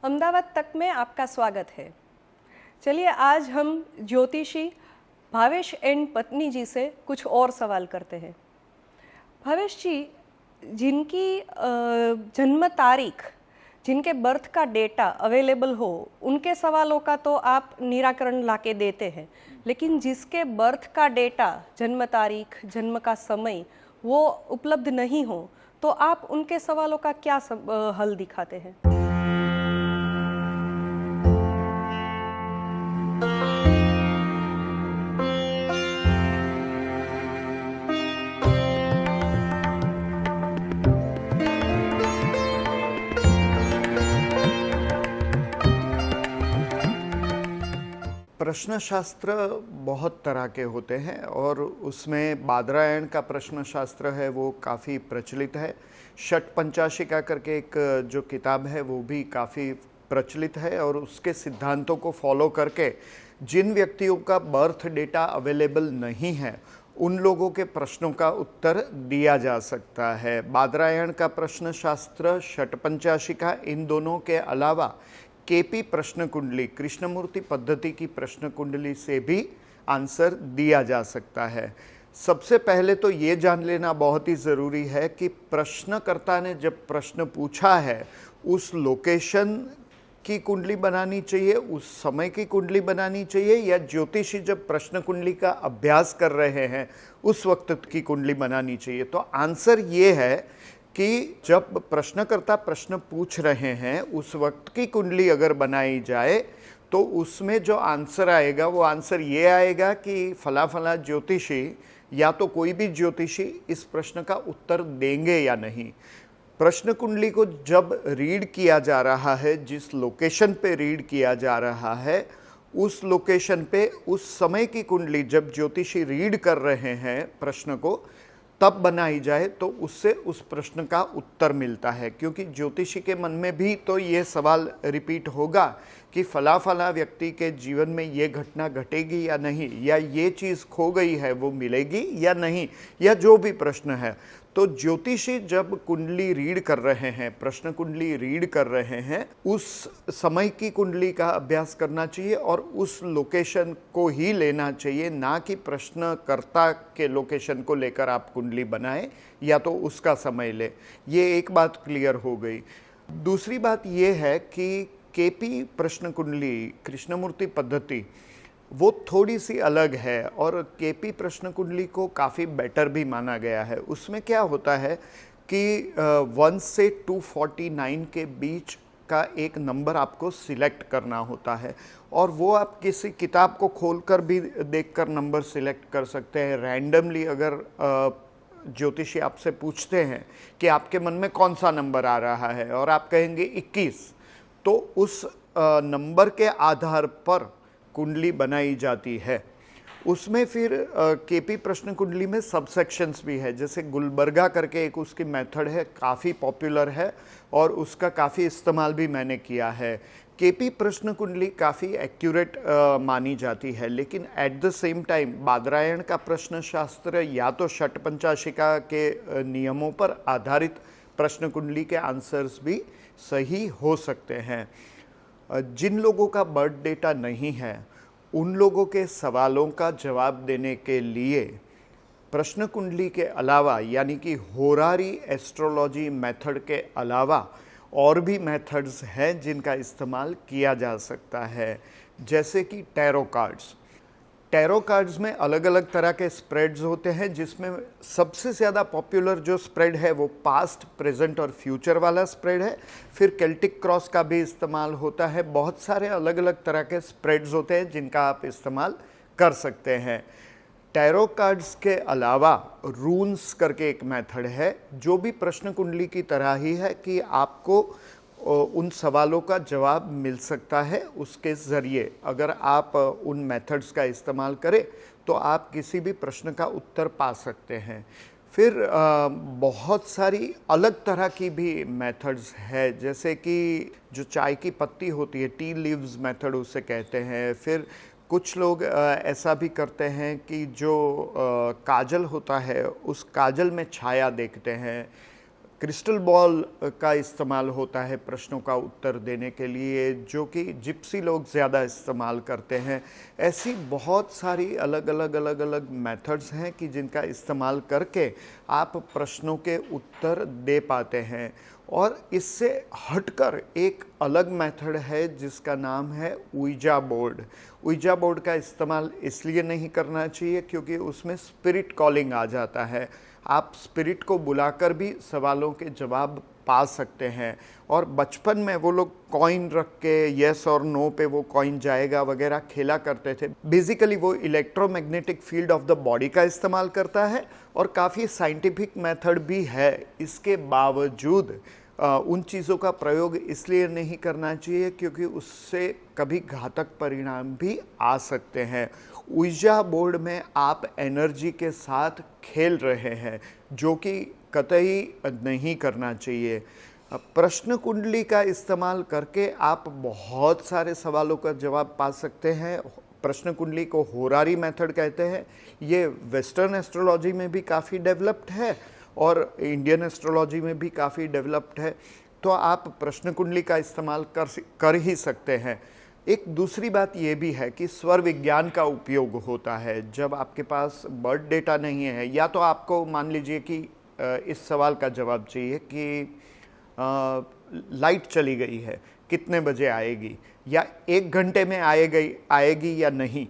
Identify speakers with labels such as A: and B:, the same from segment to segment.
A: अहमदाबाद तक में आपका स्वागत है। चलिए आज हम ज्योतिषी भावेश एंड पत्नी जी से कुछ और सवाल करते हैं। भावेश जी, जिनकी जन्म तारीख, जिनके बर्थ का डेटा अवेलेबल हो, उनके सवालों का तो आप निराकरण लाके देते हैं, लेकिन जिसके बर्थ का डेटा, जन्म तारीख, जन्म का समय वो उपलब्ध नहीं हो, तो आप उनके सवालों का क्या हल दिखाते हैं?
B: प्रश्नशास्त्र बहुत तरह के होते हैं और उसमें बादरायण का प्रश्नशास्त्र है वो काफ़ी प्रचलित है। षट पंचाशिका करके एक जो किताब है वो भी काफ़ी प्रचलित है और उसके सिद्धांतों को फॉलो करके जिन व्यक्तियों का बर्थ डेटा अवेलेबल नहीं है उन लोगों के प्रश्नों का उत्तर दिया जा सकता है। बादरायण का प्रश्नशास्त्र, षट पंचाशिका, इन दोनों के अलावा केपी प्रश्न कुंडली, कृष्णमूर्ति पद्धति की प्रश्न कुंडली से भी आंसर दिया जा सकता है। सबसे पहले तो ये जान लेना बहुत ही ज़रूरी है कि प्रश्नकर्ता ने जब प्रश्न पूछा है उस लोकेशन की कुंडली बनानी चाहिए, उस समय की कुंडली बनानी चाहिए, या ज्योतिषी जब प्रश्न कुंडली का अभ्यास कर रहे हैं उस वक्त की कुंडली बनानी चाहिए। तो आंसर ये है कि जब प्रश्नकर्ता प्रश्न पूछ रहे हैं उस वक्त की कुंडली अगर बनाई जाए तो उसमें जो आंसर आएगा वो आंसर ये आएगा कि फला फला ज्योतिषी या तो कोई भी ज्योतिषी इस प्रश्न का उत्तर देंगे या नहीं। प्रश्न कुंडली को जब रीड किया जा रहा है, जिस लोकेशन पे रीड किया जा रहा है उस लोकेशन पे उस समय की कुंडली जब ज्योतिषी रीड कर रहे हैं प्रश्न को तब बनाई जाए तो उससे उस प्रश्न का उत्तर मिलता है। क्योंकि ज्योतिषी के मन में भी तो ये सवाल रिपीट होगा कि फला फला व्यक्ति के जीवन में ये घटना घटेगी या नहीं, या ये चीज़ खो गई है वो मिलेगी या नहीं, या जो भी प्रश्न है। तो ज्योतिषी जब कुंडली रीड कर रहे हैं, प्रश्न कुंडली रीड कर रहे हैं, उस समय की कुंडली का अभ्यास करना चाहिए और उस लोकेशन को ही लेना चाहिए, ना कि प्रश्नकर्ता के लोकेशन को लेकर आप कुंडली बनाएं या तो उसका समय ले। ये एक बात क्लियर हो गई। दूसरी बात ये है कि केपी प्रश्न कुंडली, कृष्णमूर्ति पद्धति, वो थोड़ी सी अलग है और केपी प्रश्न कुंडली को काफ़ी बेटर भी माना गया है। उसमें क्या होता है कि 1 से 249 के बीच का एक नंबर आपको सिलेक्ट करना होता है और वो आप किसी किताब को खोलकर भी देखकर नंबर सिलेक्ट कर सकते हैं। रैंडमली अगर ज्योतिषी आपसे पूछते हैं कि आपके मन में कौन सा नंबर आ रहा है और आप कहेंगे 21, तो उस नंबर के आधार पर कुंडली बनाई जाती है। उसमें फिर केपी प्रश्न कुंडली में सबसेक्शंस भी है, जैसे गुलबर्गा करके एक उसकी मेथड है, काफ़ी पॉपुलर है और उसका काफ़ी इस्तेमाल भी मैंने किया है। केपी प्रश्न कुंडली काफ़ी एक्यूरेट मानी जाती है, लेकिन at the same time Badarayana का प्रश्न शास्त्र या तो षट पंचाशिका के नियमों पर आधारित प्रश्न कुंडली के आंसर्स भी सही हो सकते हैं। जिन लोगों का बर्थ डेटा नहीं है उन लोगों के सवालों का जवाब देने के लिए प्रश्न कुंडली के अलावा, यानी कि होरारी एस्ट्रोलॉजी मेथड के अलावा और भी मेथड्स हैं जिनका इस्तेमाल किया जा सकता है, जैसे कि टैरो कार्ड्स। टैरो कार्ड्स में अलग अलग तरह के स्प्रेड्स होते हैं, जिसमें सबसे ज़्यादा पॉपुलर जो स्प्रेड है वो पास्ट, प्रेजेंट और फ्यूचर वाला स्प्रेड है। फिर केल्टिक क्रॉस का भी इस्तेमाल होता है। बहुत सारे अलग अलग तरह के स्प्रेड्स होते हैं जिनका आप इस्तेमाल कर सकते हैं। टैरो कार्ड्स के अलावा रून्स करके एक मेथड है जो भी प्रश्न कुंडली की तरह ही है कि आपको उन सवालों का जवाब मिल सकता है उसके ज़रिए। अगर आप उन मेथड्स का इस्तेमाल करें तो आप किसी भी प्रश्न का उत्तर पा सकते हैं। फिर बहुत सारी अलग तरह की भी मेथड्स है, जैसे कि जो चाय की पत्ती होती है, टी लीव्स मेथड उसे कहते हैं। फिर कुछ लोग ऐसा भी करते हैं कि जो काजल होता है उस काजल में छाया देखते हैं। क्रिस्टल बॉल का इस्तेमाल होता है प्रश्नों का उत्तर देने के लिए, जो कि जिप्सी लोग ज़्यादा इस्तेमाल करते हैं। ऐसी बहुत सारी अलग अलग मेथड्स हैं कि जिनका इस्तेमाल करके आप प्रश्नों के उत्तर दे पाते हैं। और इससे हटकर एक अलग मेथड है जिसका नाम है ऊइजा बोर्ड। ऊइजा बोर्ड का इस्तेमाल इसलिए नहीं करना चाहिए क्योंकि उसमें स्पिरिट कॉलिंग आ जाता है। आप स्पिरिट को बुलाकर भी सवालों के जवाब पा सकते हैं। और बचपन में वो लोग कॉइन रख के यस और नो पे वो कॉइन जाएगा वगैरह खेला करते थे। बेसिकली वो electromagnetic field of the body का इस्तेमाल करता है और काफ़ी साइंटिफिक मेथड भी है। इसके बावजूद उन चीज़ों का प्रयोग इसलिए नहीं करना चाहिए क्योंकि उससे कभी घातक परिणाम भी आ सकते हैं। ऊर्जा बोर्ड में आप एनर्जी के साथ खेल रहे हैं, जो कि कतई नहीं करना चाहिए। प्रश्न कुंडली का इस्तेमाल करके आप बहुत सारे सवालों का जवाब पा सकते हैं। प्रश्न कुंडली को होरारी मेथड कहते हैं। ये वेस्टर्न एस्ट्रोलॉजी में भी काफ़ी डेवलप्ड है और इंडियन एस्ट्रोलॉजी में भी काफ़ी डेवलप्ड है। तो आप प्रश्न कुंडली का इस्तेमाल कर ही सकते हैं। एक दूसरी बात ये भी है कि स्वर विज्ञान का उपयोग होता है जब आपके पास बर्थ डेटा नहीं है, या तो आपको मान लीजिए कि इस सवाल का जवाब चाहिए कि लाइट चली गई है, कितने बजे आएगी, या 1 घंटे में आएगी या नहीं।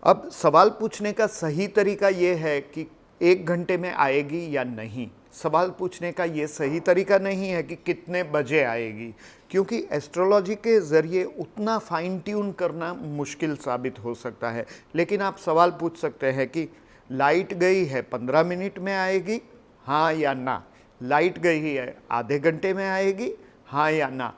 B: अब सवाल पूछने का सही तरीका ये है कि 1 घंटे में आएगी या नहीं। सवाल पूछने का ये सही तरीका नहीं है कि कितने बजे आएगी, क्योंकि एस्ट्रोलॉजी के ज़रिए उतना फाइन ट्यून करना मुश्किल साबित हो सकता है। लेकिन आप सवाल पूछ सकते हैं कि लाइट गई है 15 मिनट में आएगी, हाँ या ना। लाइट गई है आधे घंटे में आएगी, हाँ या ना।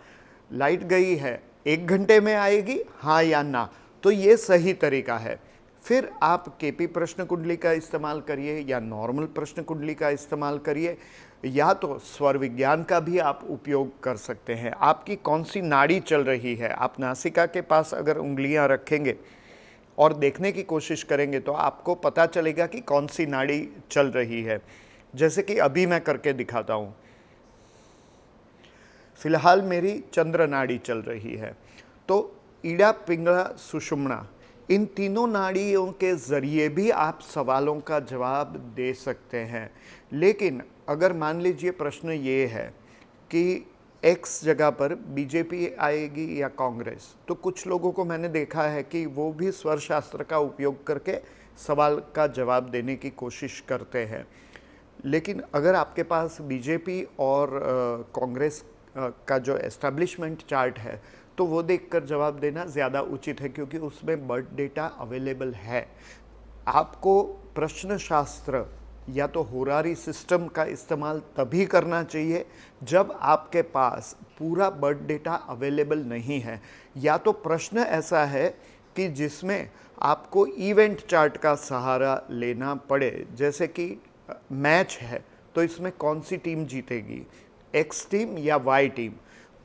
B: लाइट गई है 1 घंटे में आएगी, हाँ या ना। तो ये सही तरीका है। फिर आप केपी प्रश्न कुंडली का इस्तेमाल करिए या नॉर्मल प्रश्न कुंडली का इस्तेमाल करिए, या तो स्वर विज्ञान का भी आप उपयोग कर सकते हैं। आपकी कौन सी नाड़ी चल रही है, आप नासिका के पास अगर उंगलियां रखेंगे और देखने की कोशिश करेंगे तो आपको पता चलेगा कि कौन सी नाड़ी चल रही है। जैसे कि अभी मैं करके दिखाता हूँ। फिलहाल मेरी चंद्र नाड़ी चल रही है। तो ईड़ा, पिंगला, सुषुम्ना, इन तीनों नाड़ियों के ज़रिए भी आप सवालों का जवाब दे सकते हैं। लेकिन अगर मान लीजिए प्रश्न ये है कि एक्स जगह पर बीजेपी आएगी या कांग्रेस, तो कुछ लोगों को मैंने देखा है कि वो भी स्वर शास्त्र का उपयोग करके सवाल का जवाब देने की कोशिश करते हैं। लेकिन अगर आपके पास बीजेपी और कांग्रेस का जो एस्टैब्लिशमेंट चार्ट है तो वो देखकर जवाब देना ज़्यादा उचित है, क्योंकि उसमें बर्थ डेटा अवेलेबल है। आपको प्रश्न शास्त्र या तो होरारी सिस्टम का इस्तेमाल तभी करना चाहिए जब आपके पास पूरा बर्थ डेटा अवेलेबल नहीं है, या तो प्रश्न ऐसा है कि जिसमें आपको इवेंट चार्ट का सहारा लेना पड़े। जैसे कि मैच है तो इसमें कौन सी टीम जीतेगी, एक्स टीम या वाई टीम,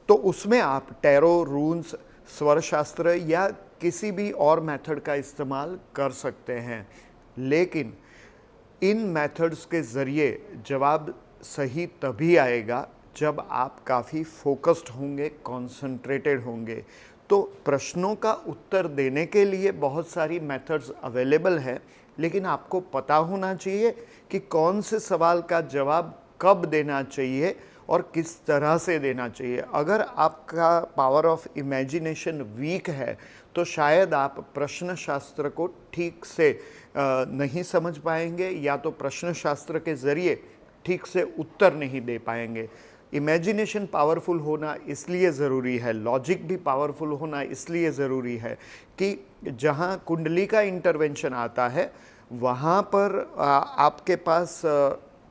B: तो उसमें आप टैरो, रून्स, स्वर शास्त्र या किसी भी और मेथड का इस्तेमाल कर सकते हैं। लेकिन इन मेथड्स के ज़रिए जवाब सही तभी आएगा जब आप काफ़ी फोकस्ड होंगे, कॉन्सेंट्रेटेड होंगे। तो प्रश्नों का उत्तर देने के लिए बहुत सारी मेथड्स अवेलेबल है, लेकिन आपको पता होना चाहिए कि कौन से सवाल का जवाब कब देना चाहिए और किस तरह से देना चाहिए। अगर आपका पावर ऑफ इमेजिनेशन वीक है तो शायद आप प्रश्न शास्त्र को ठीक से नहीं समझ पाएंगे, या तो प्रश्न शास्त्र के ज़रिए ठीक से उत्तर नहीं दे पाएंगे। इमेजिनेशन पावरफुल होना इसलिए ज़रूरी है, लॉजिक भी पावरफुल होना इसलिए ज़रूरी है कि जहाँ कुंडली का इंटरवेंशन आता है वहाँ पर आपके पास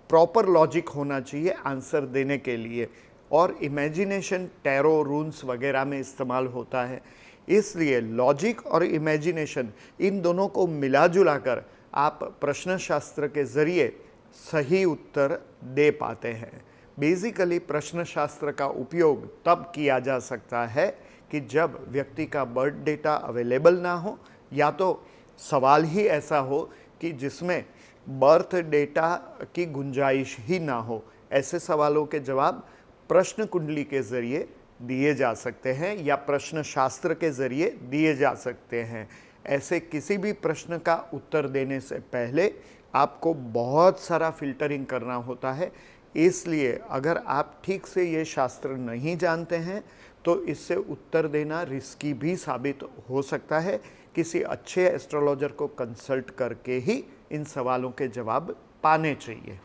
B: प्रॉपर लॉजिक होना चाहिए आंसर देने के लिए, और इमेजिनेशन टैरो, रून्स वगैरह में इस्तेमाल होता है। इसलिए लॉजिक और इमेजिनेशन, इन दोनों को मिला जुला कर आप प्रश्न शास्त्र के ज़रिए सही उत्तर दे पाते हैं। बेसिकली प्रश्न शास्त्र का उपयोग तब किया जा सकता है कि जब व्यक्ति का बर्थ डेटा अवेलेबल ना हो, या तो सवाल ही ऐसा हो कि जिसमें बर्थ डेटा की गुंजाइश ही ना हो, ऐसे सवालों के जवाब प्रश्न कुंडली के ज़रिए दिए जा सकते हैं या प्रश्न शास्त्र के ज़रिए दिए जा सकते हैं। ऐसे किसी भी प्रश्न का उत्तर देने से पहले आपको बहुत सारा फिल्टरिंग करना होता है। इसलिए अगर आप ठीक से ये शास्त्र नहीं जानते हैं तो इससे उत्तर देना रिस्की भी साबित हो सकता है। किसी अच्छे एस्ट्रोलॉजर को कंसल्ट करके ही इन सवालों के जवाब पाने चाहिए।